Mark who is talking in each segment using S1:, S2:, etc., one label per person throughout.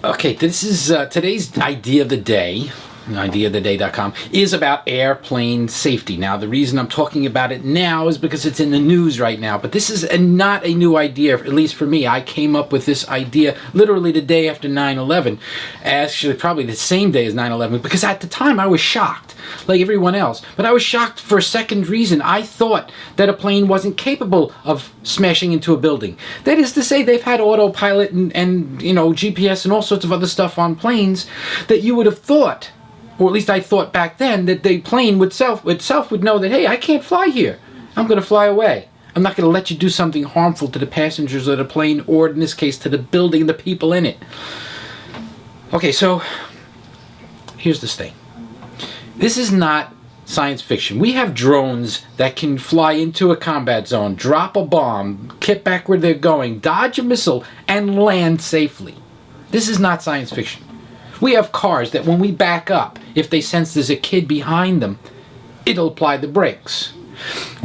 S1: Okay, this is today's idea of the day. Ideaoftheday.com is about airplane safety. Now, the reason I'm talking about it now is because it's in the news right now. But this is not a new idea, at least for me. I came up with this idea literally the day after 9/11. Actually, probably the same day as 9/11, because at the time I was shocked, like everyone else. But I was shocked for a second reason. I thought that a plane wasn't capable of smashing into a building. That is to say, they've had autopilot and GPS and all sorts of other stuff on planes that you would have thought, or at least I thought back then, that the plane itself would know that, hey, I can't fly here. I'm going to fly away. I'm not going to let you do something harmful to the passengers of the plane, or in this case, to the building and the people in it. Okay, so here's this thing. This is not science fiction. We have drones that can fly into a combat zone, drop a bomb, get back where they're going, dodge a missile, and land safely. This is not science fiction. We have cars that when we back up, if they sense there's a kid behind them, it'll apply the brakes.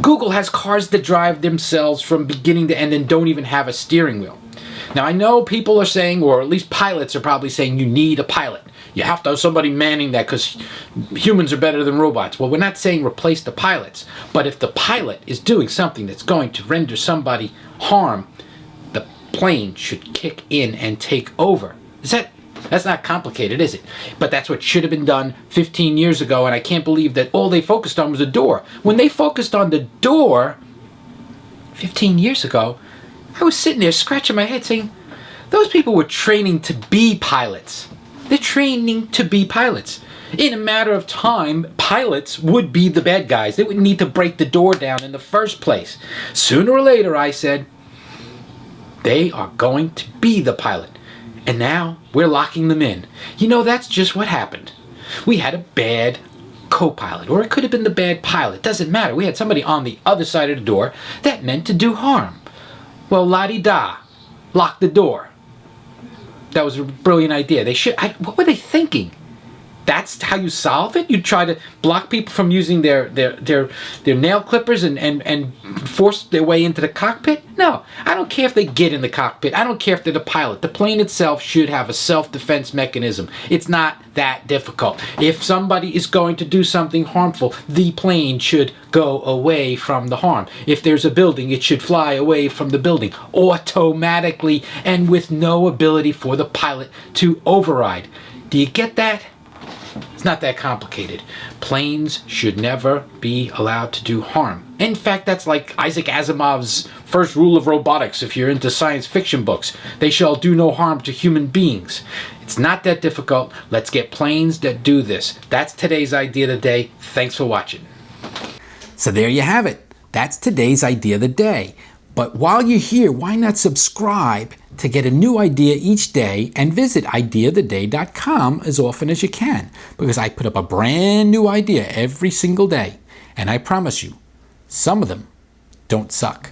S1: Google has cars that drive themselves from beginning to end and don't even have a steering wheel. Now, I know people are saying, or at least pilots are probably saying, you need a pilot. You have to have somebody manning that because humans are better than robots. Well, we're not saying replace the pilots, but if the pilot is doing something that's going to render somebody harm, the plane should kick in and take over. That's not complicated, is it? But that's what should have been done 15 years ago, and I can't believe that all they focused on was the door. When they focused on the door 15 years ago, I was sitting there scratching my head saying, those people were training to be pilots. They're training to be pilots. In a matter of time, pilots would be the bad guys. They would need to break the door down in the first place. Sooner or later, I said, they are going to be the pilot. And now we're locking them in. That's just what happened. We had a bad co-pilot, or it could have been the bad pilot. Doesn't matter. We had somebody on the other side of the door that meant to do harm. Well, la-di-da. Lock the door. That was a brilliant idea. What were they thinking? That's how you solve it? You try to block people from using their nail clippers and force their way into the cockpit? No. I don't care if they get in the cockpit. I don't care if they're the pilot. The plane itself should have a self-defense mechanism. It's not that difficult. If somebody is going to do something harmful, the plane should go away from the harm. If there's a building, it should fly away from the building automatically and with no ability for the pilot to override. Do you get that? It's not that complicated. Planes should never be allowed to do harm. In fact, that's like Isaac Asimov's first rule of robotics if you're into science fiction books. They shall do no harm to human beings. It's not that difficult. Let's get planes that do this. That's today's idea of the day. Thanks for watching. So there you have it. That's today's idea of the day. But while you're here, why not subscribe to get a new idea each day and visit ideaoftheday.com as often as you can, because I put up a brand new idea every single day, and I promise you, some of them don't suck.